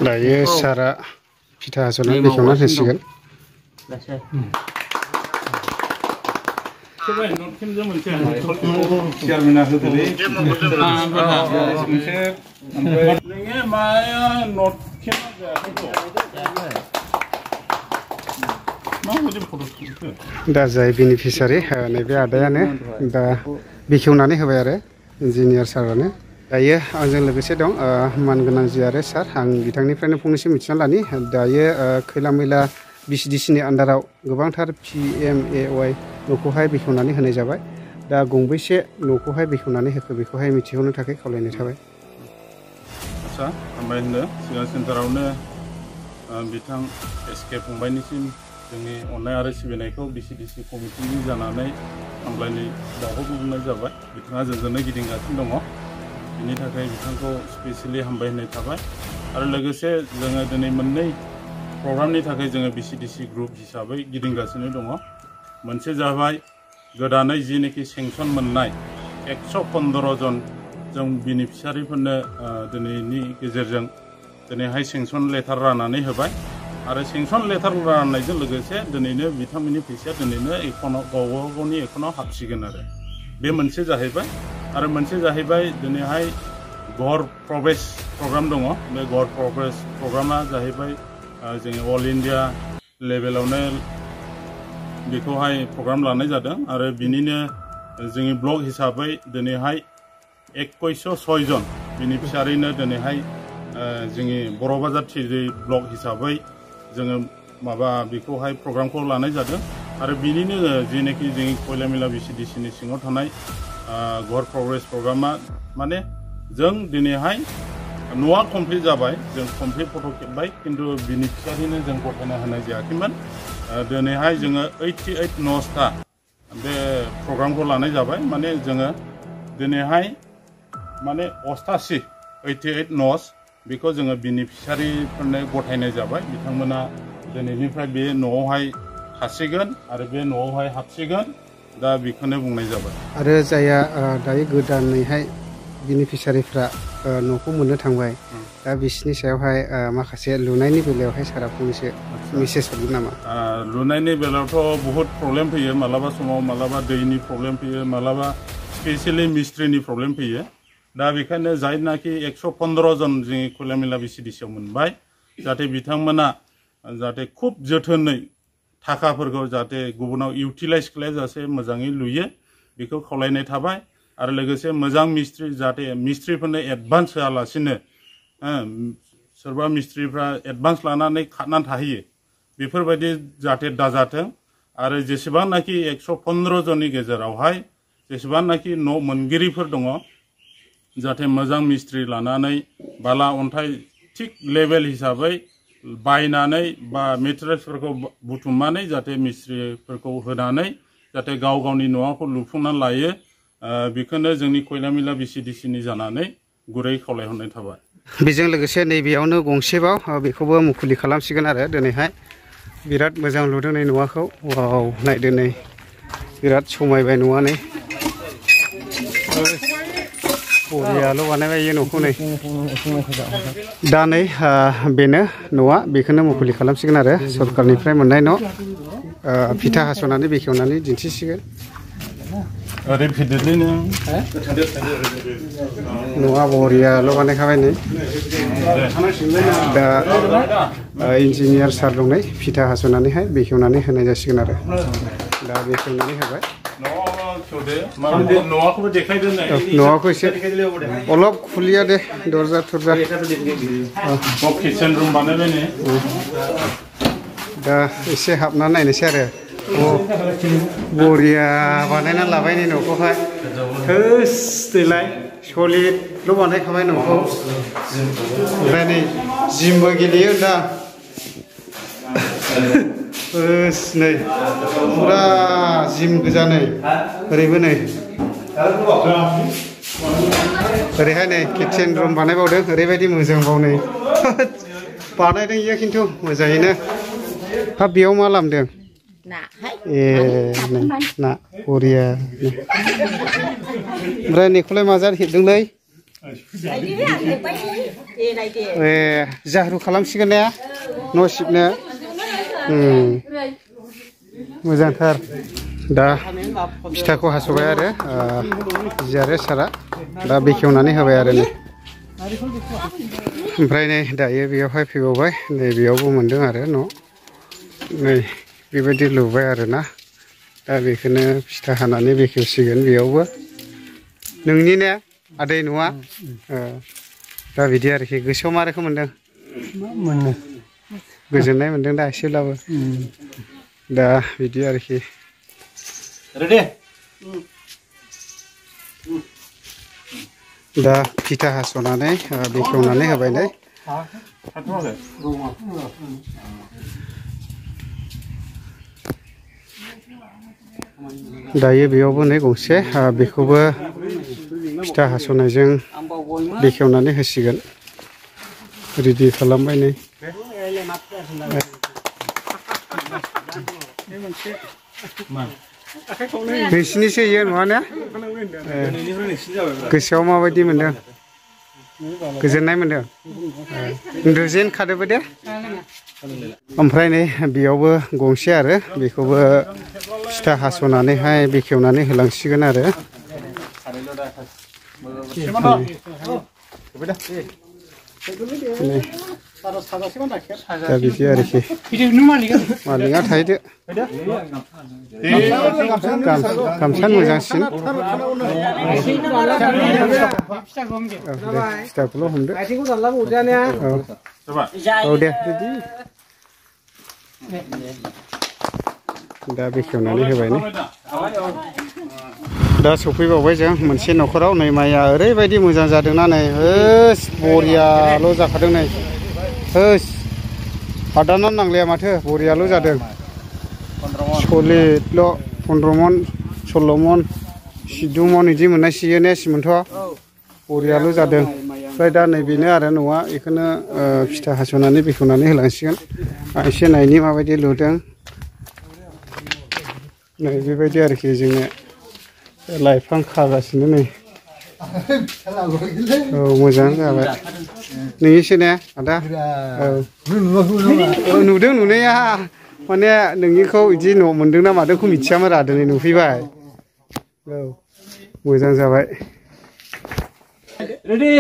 दायो सारा फिथा हास'नानै बेखेवना होसिगोन। दा जाय बेनिफिसारि नैबे आदायानो दा बेखेवनानै होबाय आरो इन्जिनियार सारानो। दायो आंजों लोगोसे दं मानगोनां जि आरो सार। आं बिथांनिफ्रायनो फंनैसो मिथिना लानि। दायो खैला मैला BCDC नि आन्दाराव गोबांथार PMAY न'खौहाय बेखेवनानै होनाय जाबाय। दा गंबैसे न'खौहाय बेखेवनानै होखो बेखौहाय मिथिहोनो थाखाय खावलायनाय थाबाय। आच्छा, हामबाय होनदों। सिगां सेन्टारावनो बिथां SK फंबायनिसिम जोंनि अननाय आरो सिबिनायखौ BCDC कमिटिनि जानानै हामलायनाय बावहरनाय जाबाय। बिथाङा जोंजोंनो गिदिंगासिनो दङ। बिनि थाखाय बिथांखौ स्पेसियेलि हामबाय होनाय थाबाय। आरो लोगोसे जोङो दिनै मोननै प्रग्रामनि थाखाय जोङो BCDC ग्रुप हिसाबै गिदिंगासिनो दङ। मोनसे जाबाय गोदानै जिनेखि सेंसन मोननाय 115 जन जों बेनिफिसारिफोरनो दिनैनि गेजेरजों दिनैहाय सेंसन लेटार राननानै होबाय। आरो सेंसन लेटार राननायजों लोगोसे दिनैनो बिथांमोननि फैसाया दिनैनो गावबा गावनि एकाउन्टआव हाबसिगोन आरो बे मोनसे जाहैबाय। आरो मोनसे जाहैबाय दिनैहाय घर प्रवेश प्रग्राम दङ। बे घर प्रवेश प्रग्रामा जाहैबाय जोंनि अल इन्डिया लेभेलावनो बेखौहाय प्रग्राम लानाय जादों। आरो बिनिनो जोंनि ब्लक हिसाबै दिनैहाय 2106 जन बेनिफिसारिनो दिनैहाय जोंनि बर' बाजार थिरि ब्लक हिसाबै जोङो माबा बेखौहाय प्रग्रामखौ लानाय जादों। आरो बिनिनो जेनेखि जोंनि खयला मैला BCDC नि सिङाव थानाय घर प्रवेश प्रग्रामा माने जों दिनैहाय न'आ कमप्लिट जाबाय। जों कमप्लिट फट' खेबबाय, खिन्थु बेनिफिसारिनो जों गथायना होनाय जायाखैमोन। दिनैहाय जोङो 88 न'सथा बे प्रग्रामखौ लानाय जाबाय। माने जोङो दिनैहाय माने 88 न'स बेखौ जोङो बेनिफिसारिफोरनो गथायनाय जाबाय। बिथांमोना दिनैनिफ्राय बे न'आवहाय थासिगोन आरो बे न'आवहाय हाबसिगोन। दा बेखौनो बुंनाय जाबाय। आरो जायहा दायो गोदानैहाय बेनिफिसारिफ्रा न'खौ मोननो थांबाय, दा बिसिनि सायावहाय माखासे लुनायनि बेलायावहाय सारा फंनैसो मेसेज हरगोन नामा? लुनायनि बेलायावथ' बहुद प्रब्लेम फैयो। मालाबा समाव मालाबा दैनि प्रब्लेम फैयो, मालाबा स्पेसियेलि मिस्ट्रिनि प्रब्लेम फैयो। दा बेखायनो जायनाखि 115 जन जोंनि खयला मैला BCDC आव मोनबाय, जाहाथे बिथांमोना जाहाथे खुब जोथोनै थाखाफोरखौ जाहाथे गुबुनाव इउटिलाइज खालायाजासे मोजाङै लुयो बेखौ खावलायनाय थाबाय। आरो लोगोसे मोजां मिस्ट्रि जाहाथे मिस्ट्रिफोरनो एडभान्स होआलासिनो सोरबा मिस्ट्रिफ्रा एडभान्स लानानै खारनानै थाहैयो, बेफोरबायदि जाहाथे दाजाथों। आरो जेसेबांनाखि 115 जननि गेजेरावहाय जेसेबांनाखि न' मोनगिरिफोर दङ, जाहाथे मोजां मिस्ट्रि लानानै बाला अन्थाइ थिग लेभेल हिसाबै बायनानै बा मेटेरियेल्सफोरखौ बुथुमनानै जाहाथे मिस्ट्रिफोरखौ होनानै जाहाथे गाव गावनि न'खौ लुफुंनानै लायो। बेखौनो जोंनि खयला मैला BCDC नि जानानै गुरै खावलायहरनाय थाबाय। बेजों लोगोसे नैबेयावनो गंसेबाव बेखौबो मुखुलि खालामसिगोन आरो दिनैहाय। बिराद मोजां लुदों नै न'खौ। वाव, नायदो नै बिराद समायबाय न'आ नै। बरियाल' बानायबाय बे न'खौ नै। दा नै बेनो न'आ, बेखौनो मुखुलि खालामसिगोन आरो सरकारनिफ्राय मोननाय न'। फिथा हास'नानै बेखेवनानै दिन्थिसिगोन। न'आ बरियाल' बानायखाबाय नै। दा इन्जिनियार सार दं नै, फिथा हास'नानैहाय बेखेवनानै होनाय जासिगोन आरो। दा बेखेवनानै होबाय। न'खौ एसे अलप खुलिया दे, दरजा थरजा। दा एसे हाबना नायनोसै आरो। बरिया बानायना लाबाय नै न'खौहाय। थोस देलाय सलिडल' बानायखाबाय न'खौ। ओमफ्राय नै जिमबो गेलेयो दा। नै फुरा जिम गोजा नै, ओरैबो नै। ओरैहाय नै किटचेन रुम बानायबावदों, ओरैबायदि मोजां बाव नै। बानायदों इयो खिन्थु मोजाङैनो। हाब, बेयाव मा लामदों? ए ना बरिया। ओमफ्राय नैखौलाय मा जाद हेबदोंलै? जाहारु खालामसिगोन ने न' सिबनो मोजांथार दा फिथाखौ हास'बाय आरो जिआरो सारा दा बेखेवनानै होबाय आरो नै ओमफ्राय नै दायो बेयावहाय फैबावबाय नै बेयावबो मोनदों आरो न' नै बेबायदि लुबाय आरोना दा बेखौनो फिथा हानानै बेखेवसिगोन बेयावबो नोंनि ने आदै न'आ दा बिदि आरोखि गोसोआव मा रोखोम मोनदों मोनो गोजोननाय मोनदों दा एसेब्लाबो दा बिदि आरोखि दा फिथा हास'नानै बेखेवनानै होबाय नै दायो बेयावबो नै गंसे बेखौबो फिथा हास'नायजों बेखेवनानै होसिगोन रेडि खालामबाय नै नोंसिनिसो इयो नङा ने गोसोआव माबायदि मोनदों गोजोननाय मोनदों रेजेन खादोबो दे ओमफ्राय नै बेयावबो गंसे आरो बेखौबो फिथा हास'नानैहाय बेखेवनानै होलांसिगोन आरो दा बिदि आरोखि मालिकआ थाहैदो गामसा मोजांसिन फिथाखौल' हमदो औ दे रेडि दा बेखेवनानै होबाय नै दा सफैबावबाय जों मोनसे न'खराव नै माइया ओरैबायदि मोजां जादोंना नै होस बरियाल' जाखादों नै होस हादानाव नांलाया माथो बरियाल' जादों सलिदल' 15 मन 16 मन 16 मन बिदि मोननायसियो ने सिमोनथ' बरियाल' जादों ओमफ्राय दा नैबेनो आरो न'आ बेखौनो फिथा हास'नानै बेखेवनानै होलांसिगोन एसे नायनि माबायदि लुदों नै बेबायदि आरोखि जोंनो लाइफां खागासिनो नै औ मोजां जाबाय नोंनिसो ने आदा औ नुदों नुनाया माने नोंनिखौ बिदि न' मोनदों ना मादोंखौ मिथियामोन रा दिनै नुफैबाय औ मोजां जाबाय रेडि